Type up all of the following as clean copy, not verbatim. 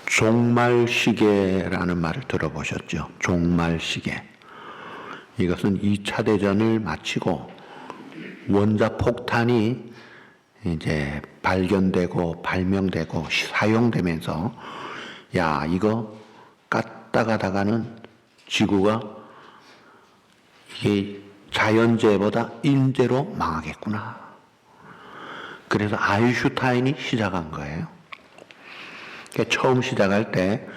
종말시계라는 말을 들어보셨죠? 종말시계. 이것은 2차 대전을 마치고 원자폭탄이 이제 발견되고 발명되고 사용되면서 야, 이거 갔다 가다가는 지구가 이게 자연재해보다 인재로 망하겠구나. 그래서 아인슈타인이 시작한 거예요. 그러니까 처음 시작할 때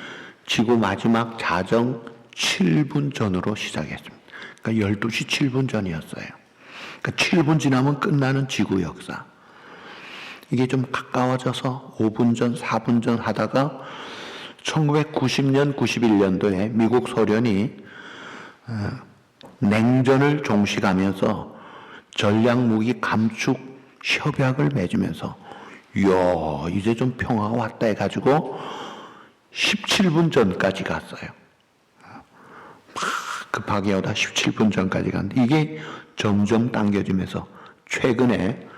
지구 마지막 자정 7분 전으로 시작했습니다. 그러니까 12시 7분 전이었어요. 그러니까 7분 지나면 끝나는 지구 역사. 이게 좀 가까워져서 5분 전, 4분 전 하다가 1990년, 91년도에 미국 소련이 냉전을 종식하면서 전략무기 감축 협약을 맺으면서 이야, 이제 좀 평화가 왔다 해가지고 17분 전까지 갔어요. 막 급하게 오다 17분 전까지 갔는데 이게 점점 당겨지면서 최근에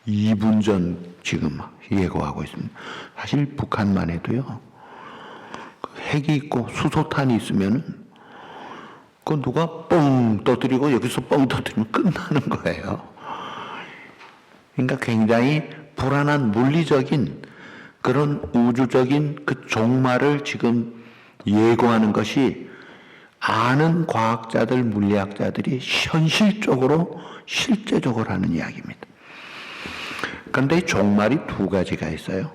2분 전 지금 예고하고 있습니다. 사실 북한만 해도요, 핵이 있고 수소탄이 있으면은 그 누가 뻥 떠들이고 여기서 뻥 떠들이면 끝나는 거예요. 그러니까 굉장히 불안한 물리적인 그런 우주적인 그 종말을 지금 예고하는 것이 아는 과학자들, 물리학자들이 현실적으로 실제적으로 하는 이야기입니다. 그런데 이 종말이 두 가지가 있어요.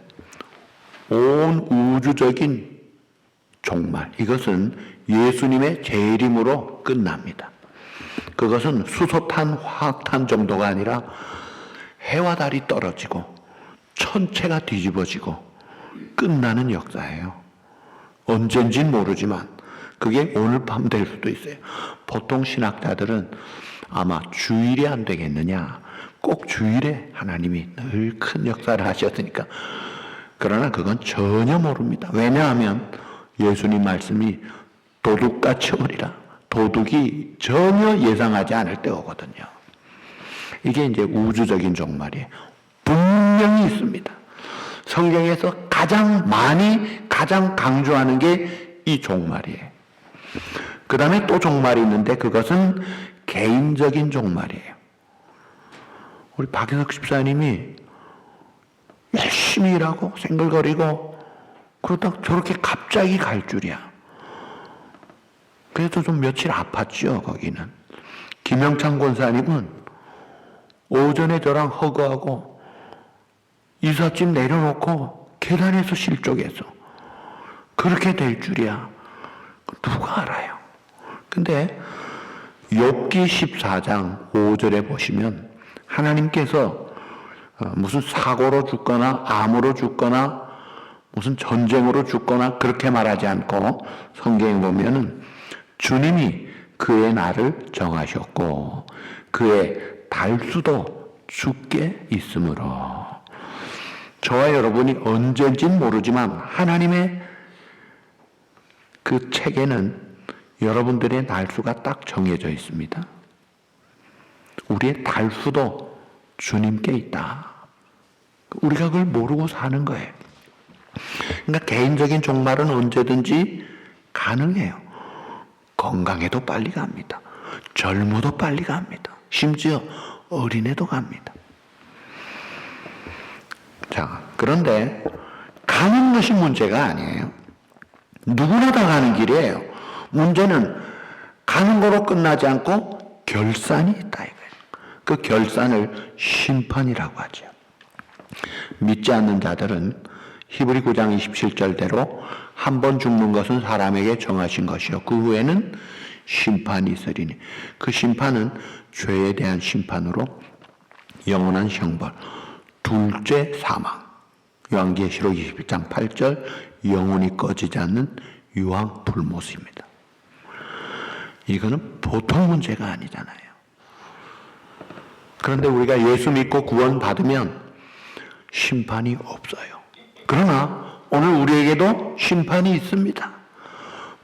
온 우주적인 종말, 이것은 예수님의 재림으로 끝납니다. 그것은 수소탄, 화학탄 정도가 아니라 해와 달이 떨어지고 천체가 뒤집어지고 끝나는 역사예요. 언젠진 모르지만 그게 오늘 밤 될 수도 있어요. 보통 신학자들은 아마 주일이 안 되겠느냐, 꼭 주일에 하나님이 늘 큰 역사를 하셨으니까. 그러나 그건 전혀 모릅니다. 왜냐하면 예수님 말씀이 도둑같이 오리라. 도둑이 전혀 예상하지 않을 때 오거든요. 이게 이제 우주적인 종말이에요. 분명히 있습니다. 성경에서 가장 강조하는 게 이 종말이에요. 그 다음에 또 종말이 있는데 그것은 개인적인 종말이에요. 우리 박혜석 집사님이 열심히 일하고 생글거리고 그러다 저렇게 갑자기 갈 줄이야. 그래서 좀 며칠 아팠죠, 거기는. 김영창 권사님은 오전에 저랑 허거하고 이삿짐 내려놓고 계단에서 실족해서 그렇게 될 줄이야. 누가 알아요? 근데 욥기 14장 5절에 보시면 하나님께서 무슨 사고로 죽거나 암으로 죽거나 무슨 전쟁으로 죽거나 그렇게 말하지 않고 성경에 보면은 주님이 그의 날을 정하셨고 그의 달수도 죽게 있으므로. 저와 여러분이 언제인지는 모르지만 하나님의 그 책에는 여러분들의 날수가 딱 정해져 있습니다. 우리의 달수도 주님께 있다. 우리가 그걸 모르고 사는 거예요. 그러니까 개인적인 종말은 언제든지 가능해요. 건강해도 빨리 갑니다. 젊어도 빨리 갑니다. 심지어 어린애도 갑니다. 자, 그런데 가는 것이 문제가 아니에요. 누구나 다 가는 길이에요. 문제는 가는 거로 끝나지 않고 결산이 있다 이거예요. 그 결산을 심판이라고 하죠. 믿지 않는 자들은 히브리 9장 27절대로 한 번 죽는 것은 사람에게 정하신 것이요 그 후에는 심판이 있으리니 그 심판은 죄에 대한 심판으로 영원한 형벌, 둘째 사망. 요한계시록 21장 8절 영혼이 꺼지지 않는 유황 불못입니다. 이거는 보통 문제가 아니잖아요. 그런데 우리가 예수 믿고 구원 받으면 심판이 없어요. 그러나 오늘 우리에게도 심판이 있습니다.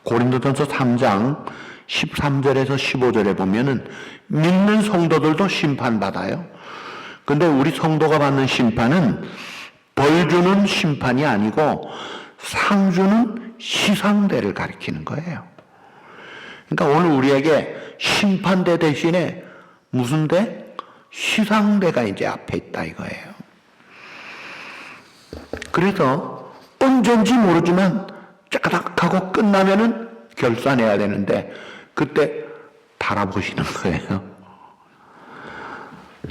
고린도전서 3장 13절에서 15절에 보면은 믿는 성도들도 심판받아요. 근데 우리 성도가 받는 심판은 벌 주는 심판이 아니고 상 주는 시상대를 가리키는 거예요. 그러니까 오늘 우리에게 심판대 대신에 무슨 대? 시상대가 이제 앞에 있다 이거예요. 그래서 언젠지 모르지만 짜가닥 하고 끝나면은 결산해야 되는데 그때 달아보시는 거예요.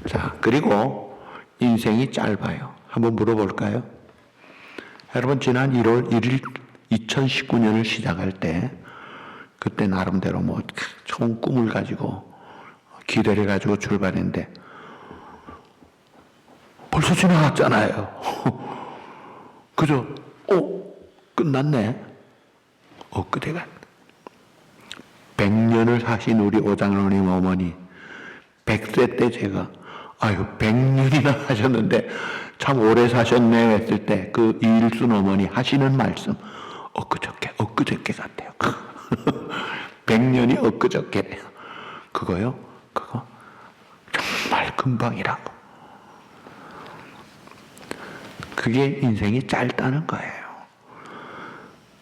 자, 그리고 인생이 짧아요. 한번 물어볼까요? 여러분, 지난 1월 1일 2019년을 시작할 때 그때 나름대로 뭐 좋은 꿈을 가지고 기대를 가지고 출발했는데 벌써 지나갔잖아요. 그죠? 끝났네. 엊그제가 100년을 사신 우리 오장로님 어머니 100세 때 제가 100년이나 하셨는데 참 오래 사셨네 했을 때 그 이일순 어머니 하시는 말씀 엊그저께 같아요. 100년이 엊그저께래요. 그거 정말 금방이라고. 그게 인생이 짧다는 거예요.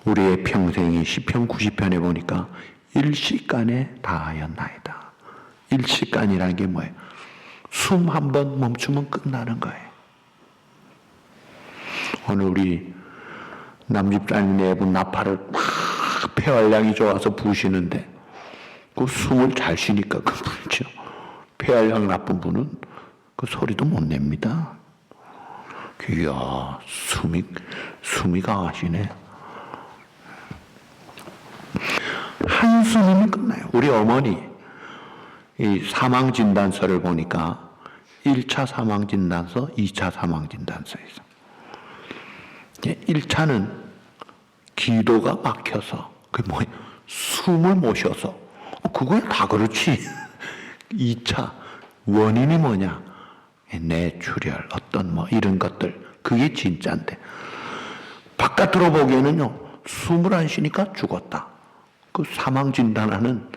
우리의 평생이 시편 90편에 보니까 일시간에 다하였나이다. 일시간이라는 게 뭐예요? 숨 한 번 멈추면 끝나는 거예요. 오늘 우리 남집사님 네분 나팔을 막 폐활량이 좋아서 부시는데 그 숨을 잘 쉬니까 그 불죠. 폐활량 나쁜 분은 그 소리도 못 냅니다. 이야, 숨이 강하시네. 한숨이면 끝나요. 우리 어머니 이 사망진단서를 보니까 1차 사망진단서, 2차 사망진단서 있어. 1차는 기도가 막혀서 그게 뭐예요? 숨을 못 쉬어서 그거야 다 그렇지. 2차 원인이 뭐냐? 뇌출혈 어떤 뭐 이런 것들 그게 진짜인데 바깥으로 보기에는요 숨을 안 쉬니까 죽었다. 그 사망 진단하는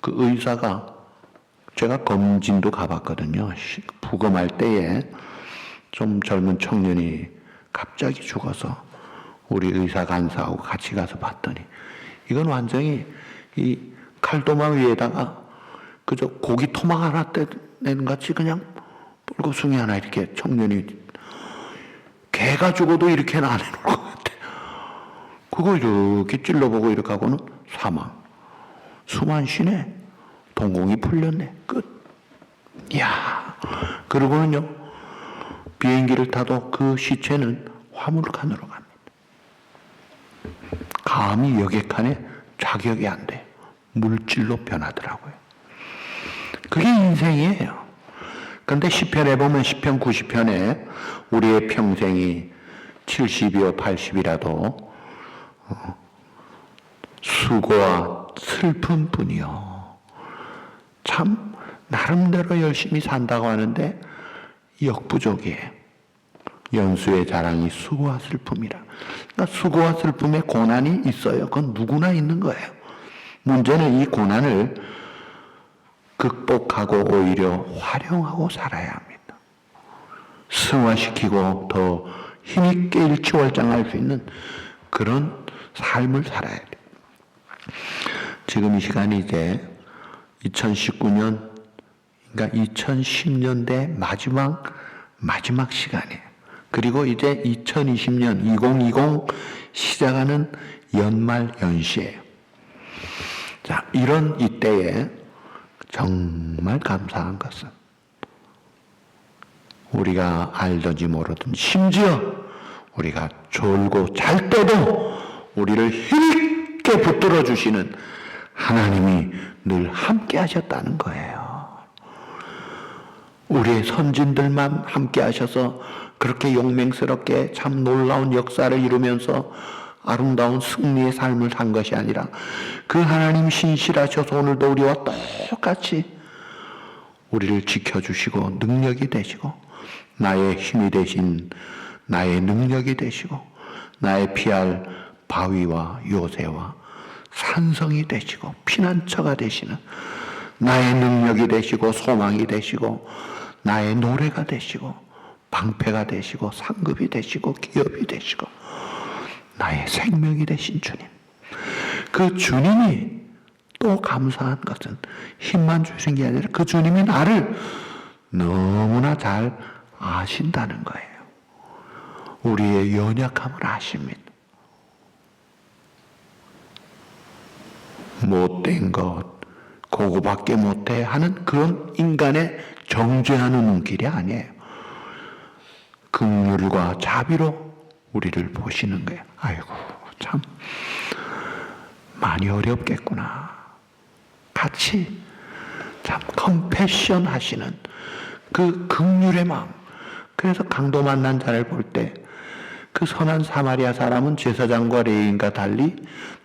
그 의사가 제가 검진도 가봤거든요. 부검할 때에 좀 젊은 청년이 갑자기 죽어서 우리 의사 간사하고 같이 가서 봤더니 이건 완전히 이 칼도마 위에다가 그저 고기 토막 하나 떼내는 같이 그냥 뿔고숭이 하나 이렇게 청년이 개가 죽어도 이렇게는 안 해놓을 것 같아. 그거 이렇게 찔러보고 이렇게 하고는 사망. 숨 안 쉬네. 동공이 풀렸네. 끝. 이야. 그러고는요 비행기를 타도 그 시체는 화물칸으로 갑니다. 감히 여객칸에 자격이 안 돼. 물질로 변하더라고요. 그게 인생이에요. 그런데 시편에 보면 시편 90편에 우리의 평생이 70이요 80이라도 수고와 슬픔뿐이요. 참 나름대로 열심히 산다고 하는데 역부족이에요. 연수의 자랑이 수고와 슬픔이라. 그러니까 수고와 슬픔에 고난이 있어요. 그건 누구나 있는 거예요. 문제는 이 고난을 극복하고 오히려 활용하고 살아야 합니다. 승화시키고 더 힘있게 일취월장할 수 있는 그런 삶을 살아야 돼요. 지금 이 시간이 이제 2019년, 그러니까 2010년대 마지막 시간이에요. 그리고 이제 2020년, 2020 시작하는 연말 연시예요. 자, 이런 이때에 정말 감사한 것은 우리가 알든지 모르든 심지어 우리가 졸고 잘 때도 우리를 힘있게 붙들어 주시는 하나님이 늘 함께 하셨다는 거예요. 우리의 선진들만 함께 하셔서 그렇게 용맹스럽게 참 놀라운 역사를 이루면서 아름다운 승리의 삶을 산 것이 아니라 그 하나님 신실하셔서 오늘도 우리와 똑같이 우리를 지켜주시고 능력이 되시고 나의 힘이 되신 나의 능력이 되시고 나의 피할 바위와 요새와 산성이 되시고 피난처가 되시는 나의 능력이 되시고 소망이 되시고 나의 노래가 되시고 방패가 되시고 상급이 되시고 기업이 되시고 나의 생명이 되신 주님. 그 주님이 또 감사한 것은 힘만 주신 게 아니라 그 주님이 나를 너무나 잘 아신다는 거예요. 우리의 연약함을 아십니다. 못된 것, 그거밖에 못해 하는 그런 인간의 정죄하는 눈길이 아니에요. 긍휼과 자비로 우리를 보시는 거예요. 아이고, 참 많이 어렵겠구나. 같이 참 컴패션 하시는 그 긍휼의 마음. 그래서 강도 만난 자를 볼 때 그 선한 사마리아 사람은 제사장과 레위인과 달리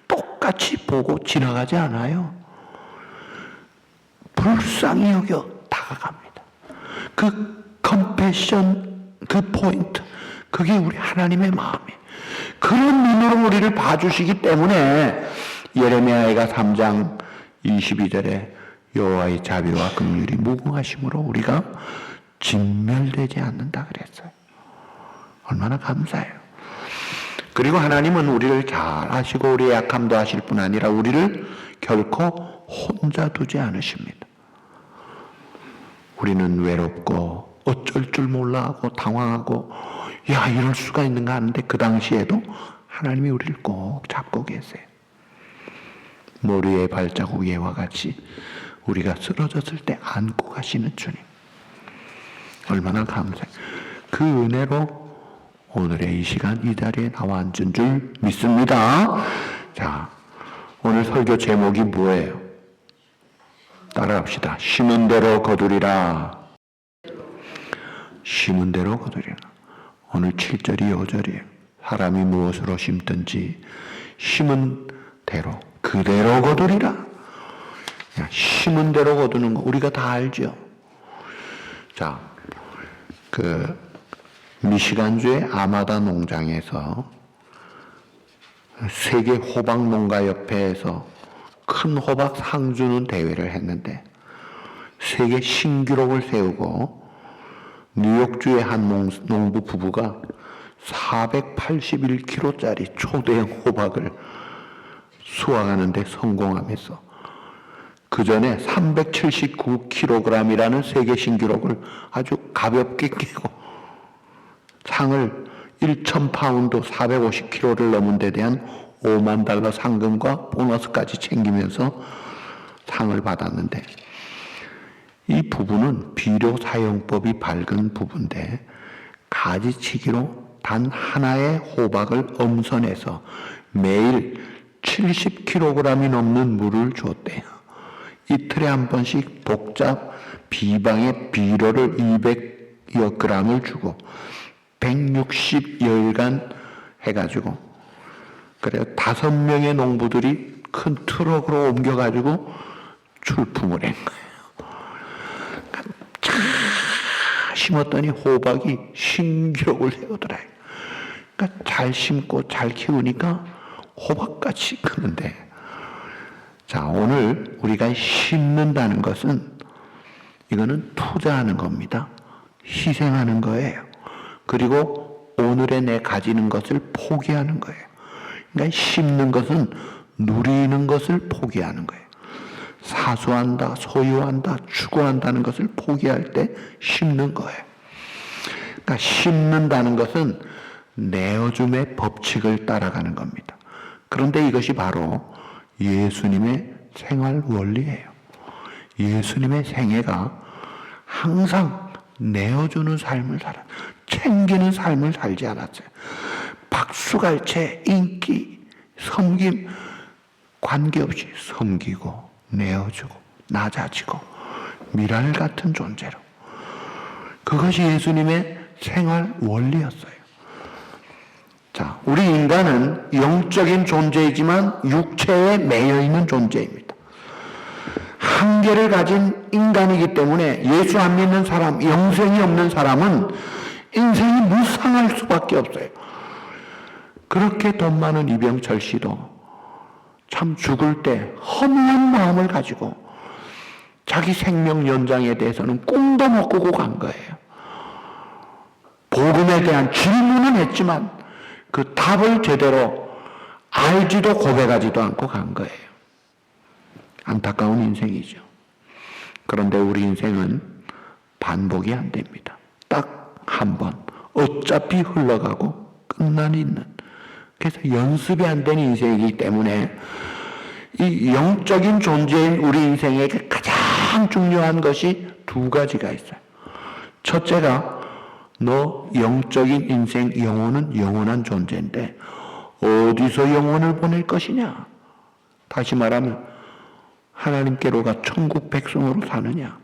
똑같이 보고 지나가지 않아요. 불쌍히 여겨 다가갑니다. 그 컴패션, 그 포인트, 그게 우리 하나님의 마음이에요. 그런 눈으로 우리를 봐주시기 때문에 예레미야가 3장 22절에 여호와의 자비와 긍휼이 무궁하심으로 우리가 진멸되지 않는다 그랬어요. 얼마나 감사해요. 그리고 하나님은 우리를 잘 아시고 우리의 약함도 아실 뿐 아니라 우리를 결코 혼자 두지 않으십니다. 우리는 외롭고 어쩔 줄 몰라 하고 당황하고 야 이럴 수가 있는가 하는데 그 당시에도 하나님이 우리를 꼭 잡고 계세요. 머리에 발자국 위와 같이 우리가 쓰러졌을 때 안고 가시는 주님. 얼마나 감사해요. 그 은혜로 오늘의 이 시간 이 자리에 나와 앉은 줄 믿습니다. 자, 오늘 설교 제목이 뭐예요? 따라합시다. 심은 대로 거두리라. 심은 대로 거두리라. 오늘 7절이 5절이에요. 사람이 무엇으로 심든지 심은 대로 그대로 거두리라. 심은 대로 거두는 거 우리가 다 알죠. 자, 미시간주의 아마다 농장에서 세계 호박 농가 협회에서 큰 호박 상 주는 대회를 했는데 세계 신기록을 세우고 뉴욕주의 한 농부 부부가 481kg짜리 초대형 호박을 수확하는 데 성공하면서 그 전에 379kg이라는 세계 신기록을 아주 가볍게 깨고 상을 1,000파운드 450kg를 넘은 데 대한 $50,000 상금과 보너스까지 챙기면서 상을 받았는데 이 부부는 비료 사용법이 밝은 부부인데 가지치기로 단 하나의 호박을 엄선해서 매일 70kg이 넘는 물을 줬대요. 이틀에 한 번씩 복잡 비방의 비료를 200여 g을 주고 160여일간 해가지고 그래요. 5명의 농부들이 큰 트럭으로 옮겨가지고 출품을 한 거예요. 잘 심었더니 호박이 신기록을 세우더라고요. 그러니까 잘 심고 잘 키우니까 호박같이 크는데 자, 오늘 우리가 심는다는 것은 이거는 투자하는 겁니다. 희생하는 거예요. 그리고 오늘의 내 가지는 것을 포기하는 거예요. 그러니까 심는 것은 누리는 것을 포기하는 거예요. 사수한다, 소유한다, 추구한다는 것을 포기할 때 심는 거예요. 그러니까 심는다는 것은 내어줌의 법칙을 따라가는 겁니다. 그런데 이것이 바로 예수님의 생활 원리예요. 예수님의 생애가 항상 내어주는 삶을 살아, 챙기는 삶을 살지 않았어요. 박수갈채, 인기, 섬김 관계없이 섬기고 내어주고 낮아지고 미랄 같은 존재로 그것이 예수님의 생활 원리였어요. 자, 우리 인간은 영적인 존재이지만 육체에 매여 있는 존재입니다. 한계를 가진 인간이기 때문에 예수 안 믿는 사람, 영생이 없는 사람은 인생이 무상할 수밖에 없어요. 그렇게 돈 많은 이병철 씨도 참 죽을 때 허무한 마음을 가지고 자기 생명 연장에 대해서는 꿈도 못 꾸고 간 거예요. 복음에 대한 질문은 했지만 그 답을 제대로 알지도 고백하지도 않고 간 거예요. 안타까운 인생이죠. 그런데 우리 인생은 반복이 안 됩니다. 딱 한 번 어차피 흘러가고 끝나는 있는, 그래서 연습이 안 되는 인생이기 때문에 이 영적인 존재인 우리 인생에게 가장 중요한 것이 두 가지가 있어요. 첫째가 너 영적인 인생 영혼은 영원한 존재인데 어디서 영혼을 보낼 것이냐? 다시 말하면 하나님께로 가 천국 백성으로 사느냐?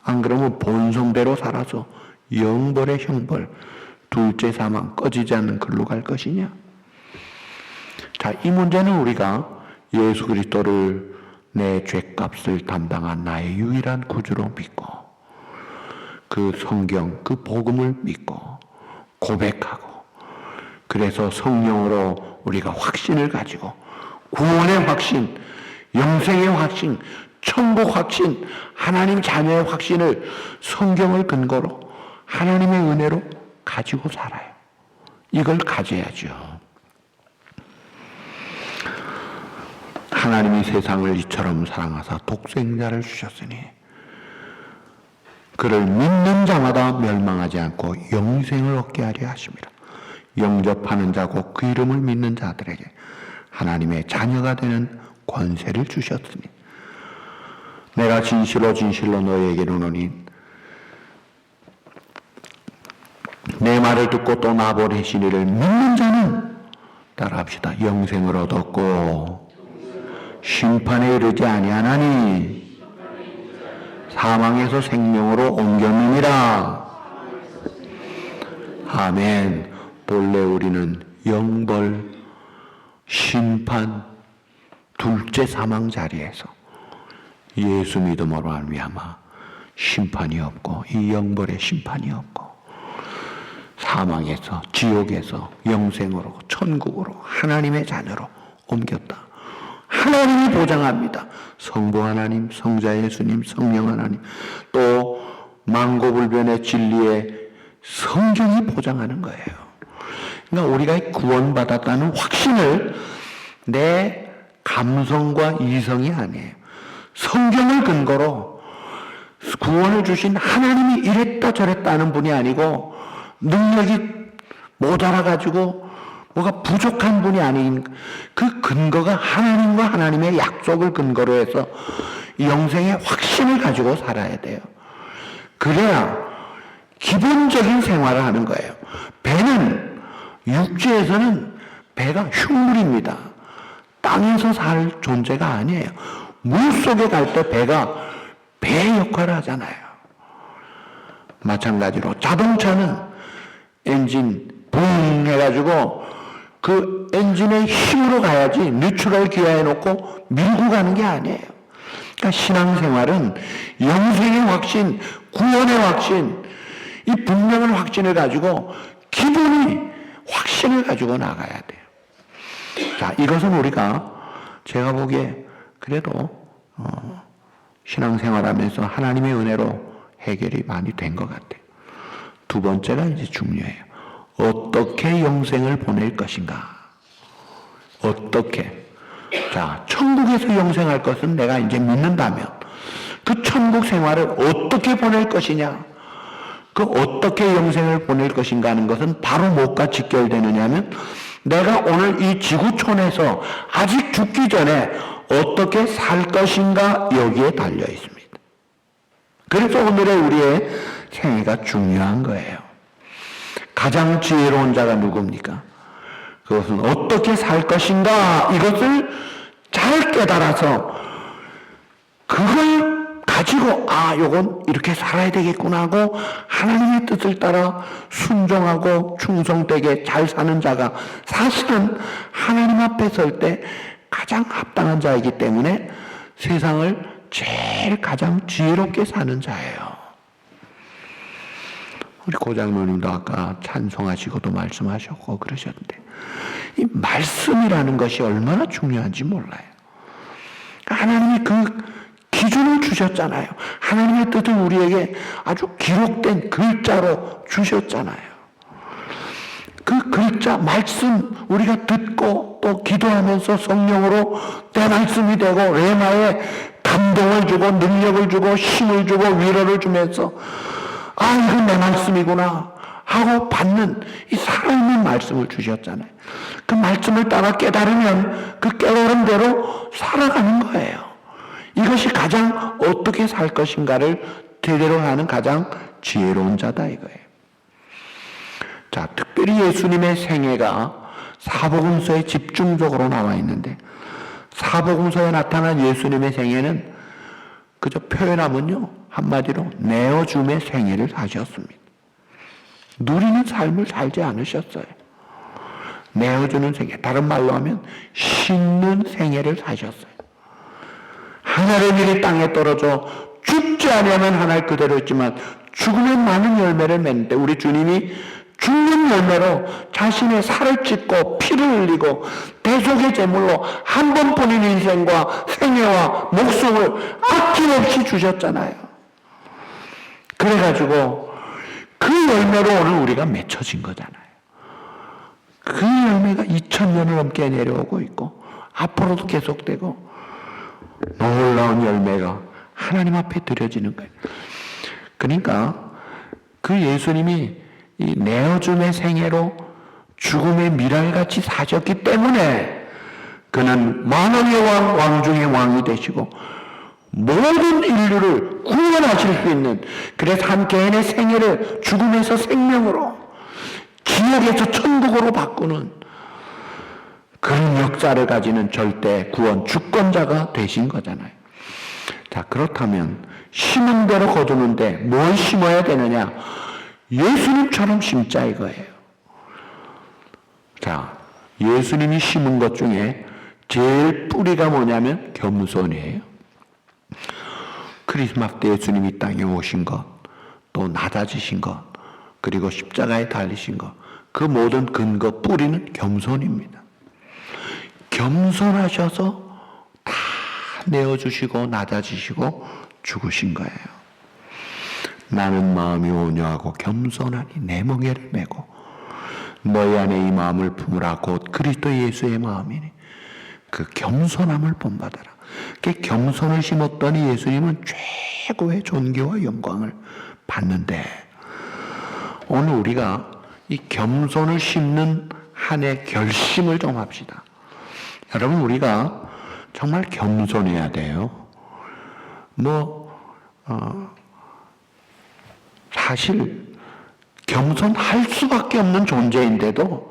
안 그러면 본성대로 살아서 영벌의 형벌, 둘째 사망, 꺼지지 않는 글로 갈 것이냐? 자, 이 문제는 우리가 예수 그리스도를 내 죄값을 담당한 나의 유일한 구주로 믿고 그 성경, 그 복음을 믿고 고백하고, 그래서 성령으로 우리가 확신을 가지고 구원의 확신, 영생의 확신, 천국 확신, 하나님 자녀의 확신을 성경을 근거로 하나님의 은혜로 가지고 살아요. 이걸 가져야죠. 하나님이 세상을 이처럼 사랑하사 독생자를 주셨으니 그를 믿는 자마다 멸망하지 않고 영생을 얻게 하려 하십니다. 영접하는 자고 그 이름을 믿는 자들에게 하나님의 자녀가 되는 권세를 주셨으니 내가 진실로 진실로 너희에게 이르노니 내 말을 듣고 또 나 보내신 이를 믿는 자는, 따라합시다, 영생을 얻었고 심판에 이르지 아니하나니 사망에서 생명으로 옮겼느니라. 아멘. 본래 우리는 영벌, 심판, 둘째 사망 자리에서 예수 믿음으로 말미암아 심판이 없고 이 영벌의 심판이 없고 사망에서, 지옥에서 영생으로, 천국으로, 하나님의 자녀로 옮겼다. 하나님이 보장합니다. 성부 하나님, 성자 예수님, 성령 하나님, 또 만고불변의 진리의 성경이 보장하는 거예요. 그러니까 우리가 구원받았다는 확신을 내 감성과 이성이 아니에요. 성경을 근거로 구원을 주신 하나님이 이랬다 저랬다 하는 분이 아니고 능력이 모자라가지고 뭐가 부족한 분이 아닌, 그 근거가 하나님과 하나님의 약속을 근거로 해서 영생의 확신을 가지고 살아야 돼요. 그래야 기본적인 생활을 하는 거예요. 배는 육지에서는 배가 흉물입니다. 땅에서 살 존재가 아니에요. 물속에 갈 때 배가 배 역할을 하잖아요. 마찬가지로 자동차는 엔진 붕 해가지고 그 엔진의 힘으로 가야지 뉴트럴 기어에 놓고 밀고 가는 게 아니에요. 그러니까 신앙생활은 영생의 확신, 구원의 확신, 이 분명한 확신을 가지고 기본이 확신을 가지고 나가야 돼요. 자, 이것은 우리가 제가 보기에 그래도 신앙생활하면서 하나님의 은혜로 해결이 많이 된 것 같아요. 두 번째가 이제 중요해요. 어떻게 영생을 보낼 것인가? 어떻게? 자, 천국에서 영생할 것은 내가 이제 믿는다면 그 천국 생활을 어떻게 보낼 것이냐? 그 어떻게 영생을 보낼 것인가 하는 것은 바로 뭐가 직결되느냐면 내가 오늘 이 지구촌에서 아직 죽기 전에 어떻게 살 것인가 여기에 달려 있습니다. 그래서 오늘의 우리의 생애가 중요한 거예요. 가장 지혜로운 자가 누굽니까? 그것은 어떻게 살 것인가 이것을 잘 깨달아서 그걸 가지고 요건 이렇게 살아야 되겠구나 하고 하나님의 뜻을 따라 순종하고 충성되게 잘 사는 자가 사실은 하나님 앞에 설 때 가장 합당한 자이기 때문에 세상을 제일 가장 지혜롭게 사는 자예요. 우리 고장로님도 아까 찬송하시고도 말씀하셨고 그러셨는데 이 말씀이라는 것이 얼마나 중요한지 몰라요. 하나님이 그 기준을 주셨잖아요. 하나님의 뜻을 우리에게 아주 기록된 글자로 주셨잖아요. 그 글자, 말씀 우리가 듣고 또 기도하면서 성령으로 내 말씀이 되고 레마에 감동을 주고 능력을 주고 힘을 주고 위로를 주면서 아, 이건 내 말씀이구나 하고 받는 이 살아있는 말씀을 주셨잖아요. 그 말씀을 따라 깨달으면 그 깨달음대로 살아가는 거예요. 이것이 가장 어떻게 살 것인가를 제대로 하는 가장 지혜로운 자다 이거예요. 자, 특별히 예수님의 생애가 사복음서에 집중적으로 나와 있는데 사복음서에 나타난 예수님의 생애는 그저 표현하면요 한마디로 내어줌의 생애를 사셨습니다. 누리는 삶을 살지 않으셨어요. 내어주는 생애, 다른 말로 하면 씻는 생애를 사셨어요. 하늘의 일이 땅에 떨어져 죽지 않으면 하늘 그대로 있지만 죽으면 많은 열매를 맺는데 우리 주님이 죽는 열매로 자신의 살을 찢고 피를 흘리고 대속의 제물로 한 번뿐인 인생과 생애와 목숨을 아낌없이 주셨잖아요. 그래가지고 그 열매로 오늘 우리가 맺혀진 거잖아요. 그 열매가 2000년을 넘게 내려오고 있고 앞으로도 계속되고 놀라운 열매가 하나님 앞에 드려지는 거예요. 그러니까 그 예수님이 이 내어줌의 생애로 죽음의 미랄같이 사셨기 때문에 그는 만왕의 왕, 왕중의 왕이 되시고 모든 인류를 구원하실 수 있는, 그래서 한 개인의 생애를 죽음에서 생명으로 지옥에서 천국으로 바꾸는 그런 역사를 가지는 절대 구원 주권자가 되신 거잖아요. 자, 그렇다면 심은 대로 거두는데 뭘 심어야 되느냐? 예수님처럼 심자 이거예요. 자, 예수님이 심은 것 중에 제일 뿌리가 뭐냐면 겸손이에요. 크리스마스 때 예수님이 땅에 오신 것, 또 낮아지신 것, 그리고 십자가에 달리신 것, 그 모든 근거 뿌리는 겸손입니다. 겸손하셔서 다 내어주시고 낮아지시고 죽으신 거예요. 나는 마음이 온유하고 겸손하니 내 멍에를 메고 너희 안에 이 마음을 품으라 곧 그리스도 예수의 마음이니 그 겸손함을 본받아라. 그 겸손을 심었더니 예수님은 최고의 존귀와 영광을 받는데 오늘 우리가 이 겸손을 심는 한 해 결심을 좀 합시다. 여러분, 우리가 정말 겸손해야 돼요. 사실 겸손할 수밖에 없는 존재인데도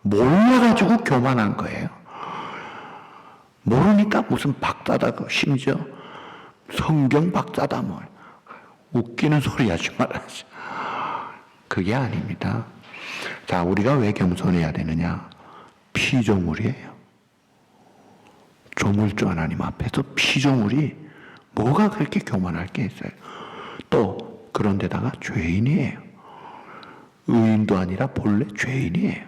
몰라가지고 교만한 거예요. 모르니까 무슨 박사다, 심지어 성경 박사다, 웃기는 소리 하지 말아야지. 그게 아닙니다. 자, 우리가 왜 겸손해야 되느냐? 피조물이에요. 조물주 하나님 앞에서 피조물이 뭐가 그렇게 교만할 게 있어요? 또 그런데다가 죄인이에요. 의인도 아니라 본래 죄인이에요.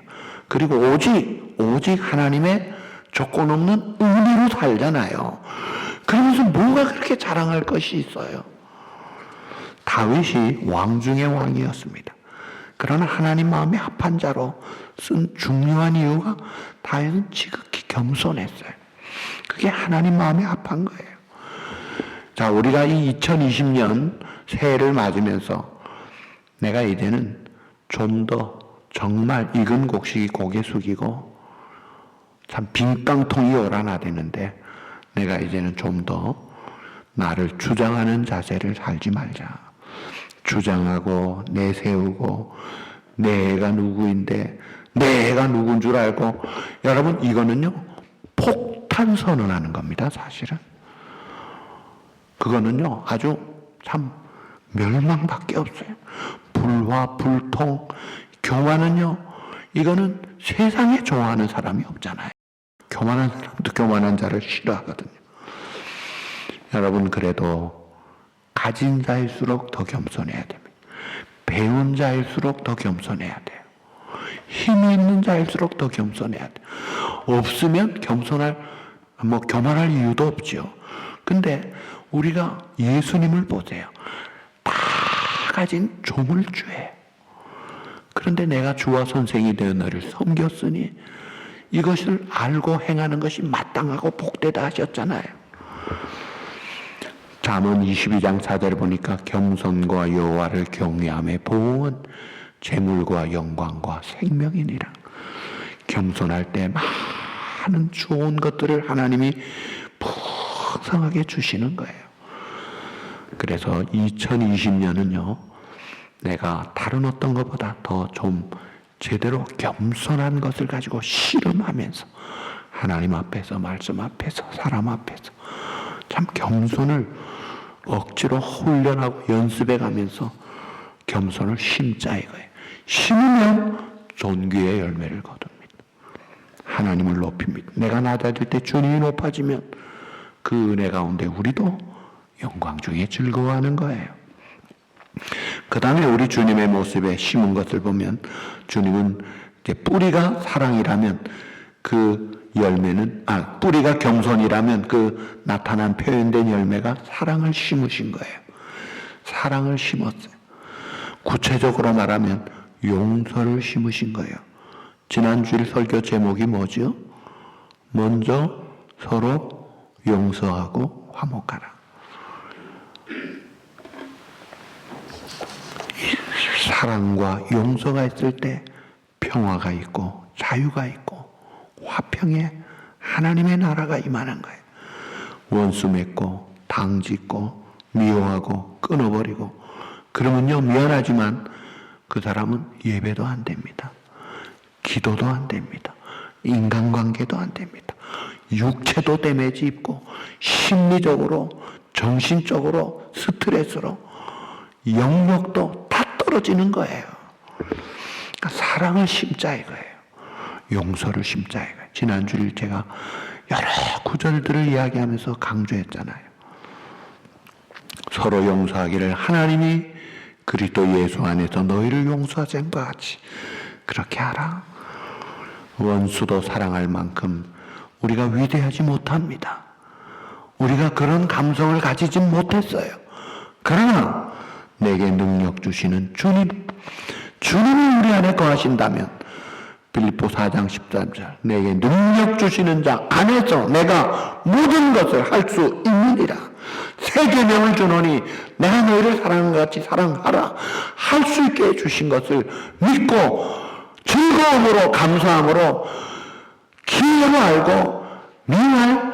그리고 오직 하나님의 조건 없는 은혜로 살잖아요. 그러면서 뭐가 그렇게 자랑할 것이 있어요? 다윗이 왕 중의 왕이었습니다. 그러나 하나님 마음에 합한 자로 쓴 중요한 이유가 다윗은 지극히 겸손했어요. 그게 하나님 마음에 합한 거예요. 자, 우리가 이 2020년 새해를 맞으면서 내가 이제는 좀 더 정말 익은 곡식이 고개 숙이고 참 빈깡통이 요란하대는데 내가 이제는 좀 더 나를 주장하는 자세를 살지 말자. 주장하고 내세우고 내 애가 누구인데 내 애가 누군 줄 알고, 여러분 이거는요 폭탄 선언하는 겁니다. 사실은 그거는요 아주 참 멸망밖에 없어요. 불화 불통 교만은요, 이거는 세상에 좋아하는 사람이 없잖아요. 교만한 사람도 교만한 자를 싫어하거든요. 여러분, 그래도 가진 자일수록 더 겸손해야 됩니다. 배운 자일수록 더 겸손해야 돼요. 힘이 있는 자일수록 더 겸손해야 돼요. 없으면 교만할 이유도 없죠. 근데 우리가 예수님을 보세요. 다 가진 조물주예요. 그런데 내가 주와 선생이 되어 너를 섬겼으니 이것을 알고 행하는 것이 마땅하고 복되다 하셨잖아요. 잠언 22장 4절을 보니까 겸손과 여호와를 경외함의 보응은 재물과 영광과 생명이니라. 겸손할 때 많은 좋은 것들을 하나님이 풍성하게 주시는 거예요. 그래서 2020년은요, 내가 다른 어떤 것보다 더 좀 제대로 겸손한 것을 가지고 실험하면서 하나님 앞에서, 말씀 앞에서, 사람 앞에서 참 겸손을 억지로 훈련하고 연습해 가면서 겸손을 심자 이거예요. 심으면 존귀의 열매를 거둡니다. 하나님을 높입니다. 내가 낮아질 때 주님이 높아지면 그 은혜 가운데 우리도 영광 중에 즐거워하는 거예요. 그 다음에 우리 주님의 모습에 심은 것을 보면 주님은 이제 뿌리가 사랑이라면 그 열매는, 뿌리가 겸손이라면 그 나타난 표현된 열매가 사랑을 심으신 거예요. 사랑을 심었어요. 구체적으로 말하면 용서를 심으신 거예요. 지난주일 설교 제목이 뭐죠? 먼저 서로 용서하고 화목하라. 사랑과 용서가 있을 때 평화가 있고 자유가 있고 화평에 하나님의 나라가 임하는 거예요. 원수 맺고 당짓고 미워하고 끊어버리고 그러면요, 미안하지만 그 사람은 예배도 안 됩니다. 기도도 안 됩니다. 인간관계도 안 됩니다. 육체도 데미지 입고 심리적으로 정신적으로 스트레스로 영역도 다 떨어지는 거예요. 그러니까 사랑을 심자 이거예요. 용서를 심자 이거예요. 지난주에 제가 여러 구절들을 이야기하면서 강조했잖아요. 서로 용서하기를 하나님이 그리스도 예수 안에서 너희를 용서하신 것 같이 그렇게 하라. 원수도 사랑할 만큼 우리가 위대하지 못합니다. 우리가 그런 감성을 가지지 못했어요. 그러나 내게 능력 주시는 주님이 우리 안에 거하신다면 빌립보 4장 13절 내게 능력 주시는 자 안에서 내가 모든 것을 할 수 있느니라. 새 계명을 주노니 내가 너희를 사랑한 것 같이 사랑하라. 할 수 있게 해주신 것을 믿고 즐거움으로 감사함으로 기회로 알고 미워할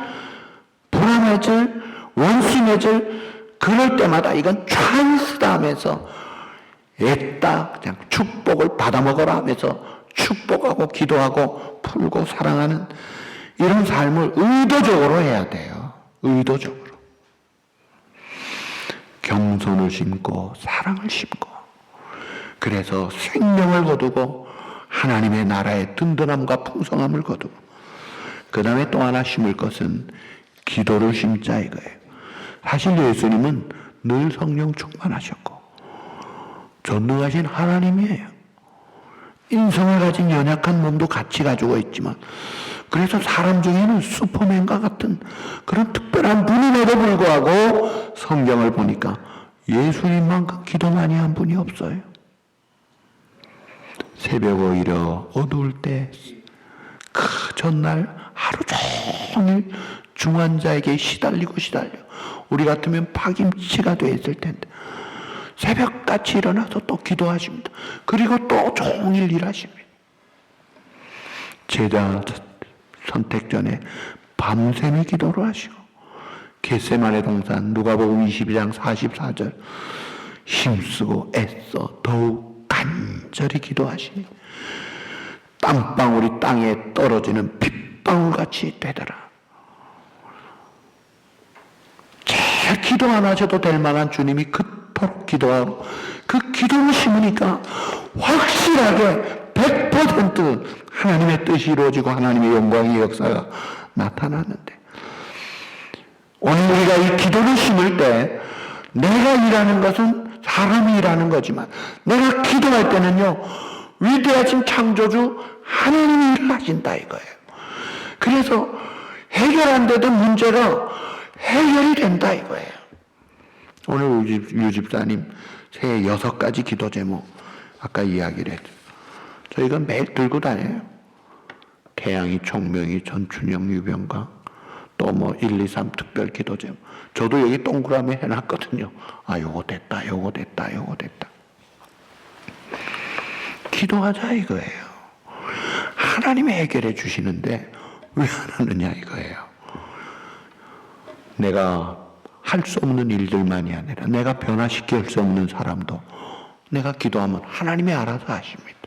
불안해질 원심해질 그럴 때마다 이건 찬스다 하면서 애따 그냥 축복을 받아먹어라 하면서 축복하고 기도하고 풀고 사랑하는 이런 삶을 의도적으로 해야 돼요. 의도적으로. 겸손을 심고 사랑을 심고 그래서 생명을 거두고 하나님의 나라의 든든함과 풍성함을 거두고 그 다음에 또 하나 심을 것은 기도를 심자 이거예요. 사실 예수님은 늘 성령 충만하셨고 전능하신 하나님이에요. 인성을 가진 연약한 몸도 같이 가지고 있지만 그래서 사람 중에는 슈퍼맨과 같은 그런 특별한 분임에도 불구하고 성경을 보니까 예수님만큼 기도 많이 한 분이 없어요. 새벽 오히려 어두울 때 그 전날 하루 종일 중환자에게 시달려 우리 같으면 파김치가 돼 있을 텐데 새벽같이 일어나서 또 기도하십니다. 그리고 또 종일 일하십니다. 제자 선택 전에 밤샘이 기도를 하시고 겟세마네 동산 누가복음 22장 44절 힘쓰고 애써 더욱 간절히 기도하시니 땀방울이 땅에 떨어지는 빗방울같이 되더라. 제일 기도 안 하셔도 될 만한 주님이 그토록 기도하고 그 기도를 심으니까 확실하게 100% 하나님의 뜻이 이루어지고 하나님의 영광의 역사가 나타나는데 오늘 우리가 이 기도를 심을 때 내가 일하는 것은 사람이 일하는 거지만 내가 기도할 때는요 위대하신 창조주 하나님이 일을 하신다 이거예요. 그래서 해결 안 되던 문제가 해결이 된다 이거예요. 오늘 유 집사님 새해 6가지 기도 제목 아까 이야기를 했죠. 저희가 매일 들고 다녀요. 태양이, 총명이, 전춘영, 유병강, 또 뭐 1, 2, 3 특별 기도 제목. 저도 여기 동그라미 해놨거든요. 아, 요거 됐다, 요거 됐다, 요거 됐다. 기도하자 이거예요. 하나님이 해결해 주시는데 왜 안 하느냐 이거예요. 내가 할 수 없는 일들만이 아니라 내가 변화시킬 수 없는 사람도 내가 기도하면 하나님이 알아서 하십니다.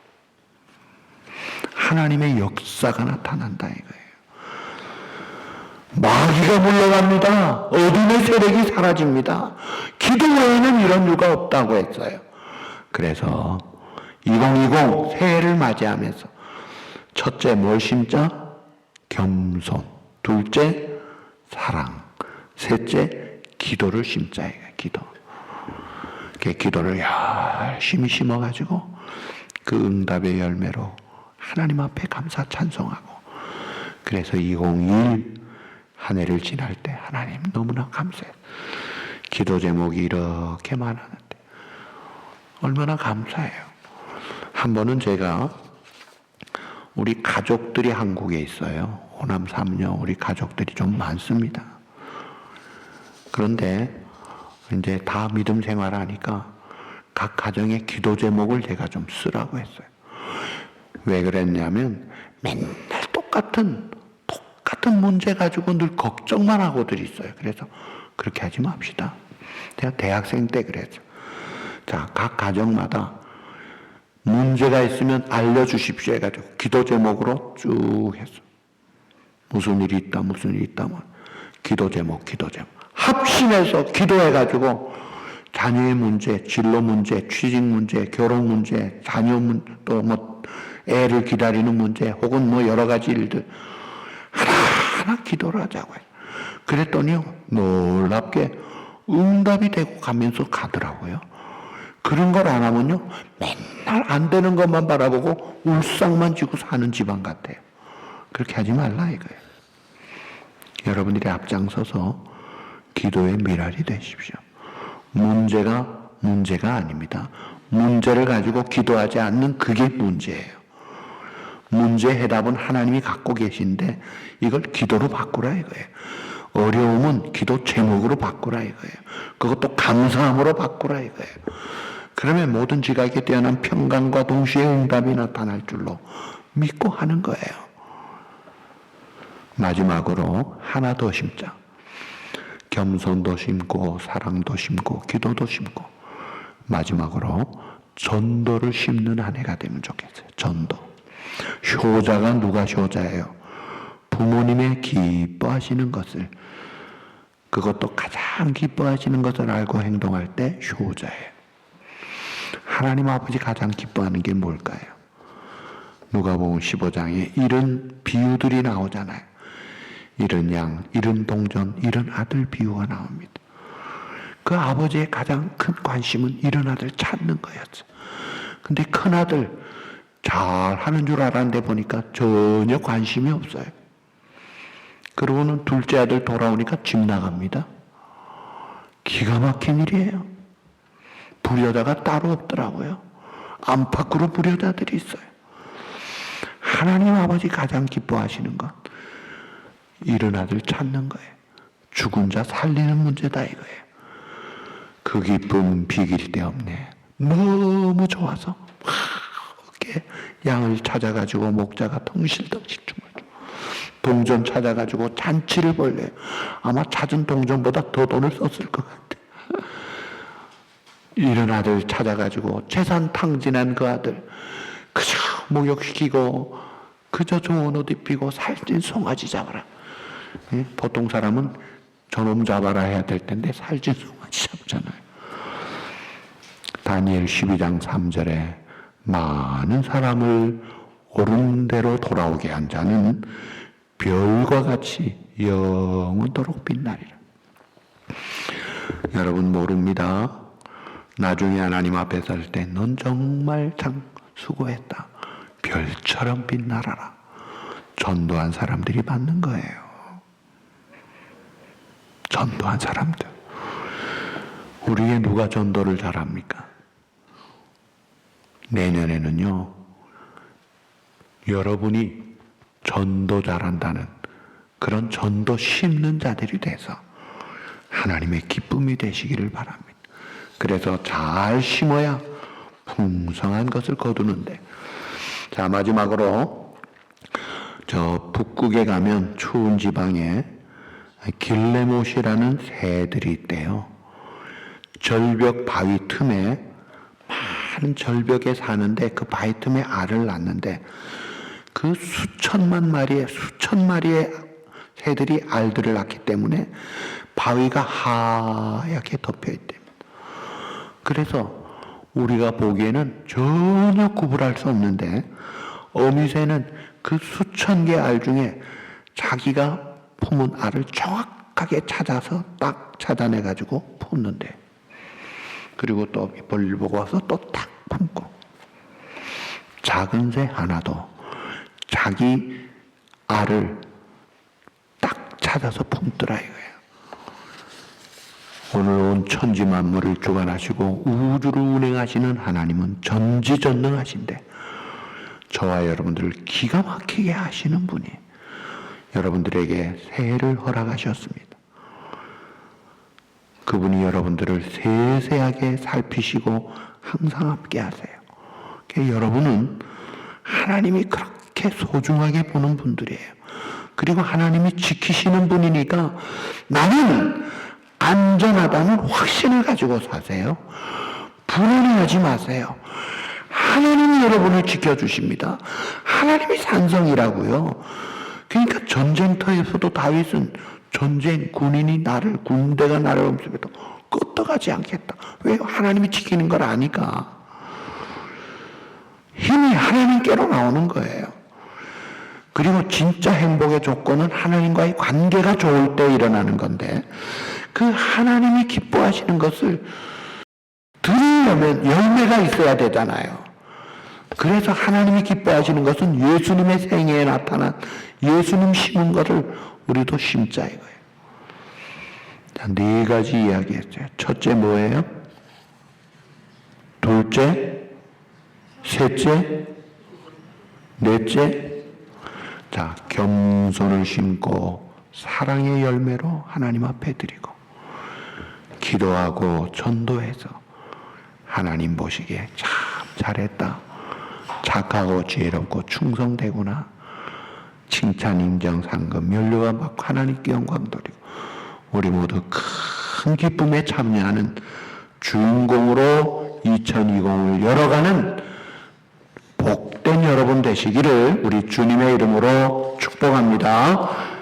하나님의 역사가 나타난다 이거예요. 마귀가 물러갑니다. 어둠의 세력이 사라집니다. 기도 외에는 이런 이유가 없다고 했어요. 그래서 2020 새해를 맞이하면서 첫째 뭘 심자? 겸손. 둘째 사랑. 셋째 기도를 심자. 기도. 기도를 열심히 심어가지고 그 응답의 열매로 하나님 앞에 감사 찬송하고, 그래서 2021 한 해를 지날 때 하나님 너무나 감사해요. 기도 제목이 이렇게 많았는데 얼마나 감사해요. 한 번은 제가 우리 가족들이 한국에 있어요. 호남 3녀 우리 가족들이 좀 많습니다. 그런데 이제 다 믿음 생활하니까 각 가정의 기도 제목을 제가 좀 쓰라고 했어요. 왜 그랬냐면 맨날 똑같은 문제 가지고 늘 걱정만 하고들 있어요. 그래서 그렇게 하지 맙시다. 제가 대학생 때 그랬죠. 자, 각 가정마다 문제가 있으면 알려주십시오 해가지고 기도 제목으로 쭉 했어. 무슨 일이 있다, 무슨 일이 있다, 뭐 기도 제목. 합심해서 기도해가지고 자녀의 문제, 진로 문제, 취직 문제, 결혼 문제, 자녀 문제, 또 뭐 애를 기다리는 문제, 혹은 뭐 여러 가지 일들 하나하나 기도를 하자고 해요. 그랬더니요, 놀랍게 응답이 되고 가면서 가더라고요. 그런 걸 안 하면요, 맨날 안 되는 것만 바라보고 울상만 지고 사는 집안 같아요. 그렇게 하지 말라 이거예요. 여러분들이 앞장서서 기도의 미랄이 되십시오. 문제가 아닙니다. 문제를 가지고 기도하지 않는 그게 문제예요. 문제의 해답은 하나님이 갖고 계신데 이걸 기도로 바꾸라 이거예요. 어려움은 기도 제목으로 바꾸라 이거예요. 그것도 감사함으로 바꾸라 이거예요. 그러면 모든 지각에 뛰어난 평강과 동시에 응답이 나타날 줄로 믿고 하는 거예요. 마지막으로 하나 더 심자. 겸손도 심고 사랑도 심고 기도도 심고 마지막으로 전도를 심는 한 해가 되면 좋겠어요. 전도. 효자가 누가 효자예요? 부모님의 기뻐하시는 것을, 그것도 가장 기뻐하시는 것을 알고 행동할 때 효자예요. 하나님 아버지 가장 기뻐하는 게 뭘까요? 누가복음 15장에 이런 비유들이 나오잖아요. 이런 양, 이런 동전, 이런 아들 비유가 나옵니다. 그 아버지의 가장 큰 관심은 이런 아들 찾는 거였어요. 근데 큰 아들 잘하는 줄 알았는데 보니까 전혀 관심이 없어요. 그러고는 둘째 아들 돌아오니까 집 나갑니다. 기가 막힌 일이에요. 불효자가 따로 없더라고요. 안팎으로 불효자들이 있어요. 하나님 아버지 가장 기뻐하시는 것, 이런 아들 찾는 거예요. 죽은 자 살리는 문제다 이거예요. 그 기쁨은 비길이 되었네. 너무 좋아서 이렇게 양을 찾아가지고 목자가 덩실덩실 춤을 춰. 동전 찾아가지고 잔치를 벌려요. 아마 찾은 동전보다 더 돈을 썼을 것 같아. 이런 아들 찾아가지고 재산 탕진한 그 아들 그저 목욕시키고 그저 좋은 옷 입히고 살찐 송아지 잡아라. 보통 사람은 저놈 잡아라 해야 될 텐데 살찐 송아지 잡잖아요. 다니엘 12장 3절에 많은 사람을 옳은 대로 돌아오게 한 자는 별과 같이 영원토록 빛나리라. 여러분 모릅니다. 나중에 하나님 앞에 설 때 넌 정말 참 수고했다. 별처럼 빛나라라. 전도한 사람들이 받는 거예요. 전도한 사람들. 우리의 누가 전도를 잘합니까? 내년에는요, 여러분이 전도 잘한다는 그런 전도 심는 자들이 돼서 하나님의 기쁨이 되시기를 바랍니다. 그래서 잘 심어야 풍성한 것을 거두는데, 자, 마지막으로 저 북극에 가면 추운 지방에 길레못이라는 새들이 있대요. 절벽 바위 틈에, 많은 절벽에 사는데 그 바위 틈에 알을 낳는데 그 수천 마리의 새들이 알들을 낳기 때문에 바위가 하얗게 덮여 있답니다. 그래서 우리가 보기에는 전혀 구분할 수 없는데 어미새는 그 수천 개 알 중에 자기가 품은 알을 정확하게 찾아서 딱 찾아내가지고 품는데, 그리고 또 볼일 보고 와서 또 딱 품고, 작은 새 하나도 자기 알을 딱 찾아서 품더라 이거예요. 오늘 온 천지 만물을 주관하시고 우주를 운행하시는 하나님은 전지전능하신데 저와 여러분들을 기가 막히게 하시는 분이 여러분들에게 새해를 허락하셨습니다. 그분이 여러분들을 세세하게 살피시고 항상 함께 하세요. 여러분은 하나님이 그렇게 소중하게 보는 분들이에요. 그리고 하나님이 지키시는 분이니까 나는 안전하다는 확신을 가지고 사세요. 불안해하지 마세요. 하나님이 여러분을 지켜주십니다. 하나님이 산성이라고요. 그러니까 전쟁터에서도 다윗은 전쟁 군대가 나를 엄습해도 끄떡하지 않겠다. 왜? 하나님이 지키는 걸 아니까. 힘이 하나님께로 나오는 거예요. 그리고 진짜 행복의 조건은 하나님과의 관계가 좋을 때 일어나는 건데, 그 하나님이 기뻐하시는 것을 들으려면 열매가 있어야 되잖아요. 그래서 하나님이 기뻐하시는 것은 예수님의 생애에 나타난 예수님 심은 것을 우리도 심자 이거예요. 자, 4가지 이야기했어요. 첫째 뭐예요? 둘째, 셋째, 넷째. 자, 겸손을 심고 사랑의 열매로 하나님 앞에 드리고 기도하고 전도해서 하나님 보시기에 참 잘했다, 착하고 지혜롭고 충성되구나, 칭찬, 인정, 상금, 연료가 받고 하나님께 영광 돌리고 우리 모두 큰 기쁨에 참여하는 주인공으로 2020을 열어가는 복된 여러분 되시기를 우리 주님의 이름으로 축복합니다.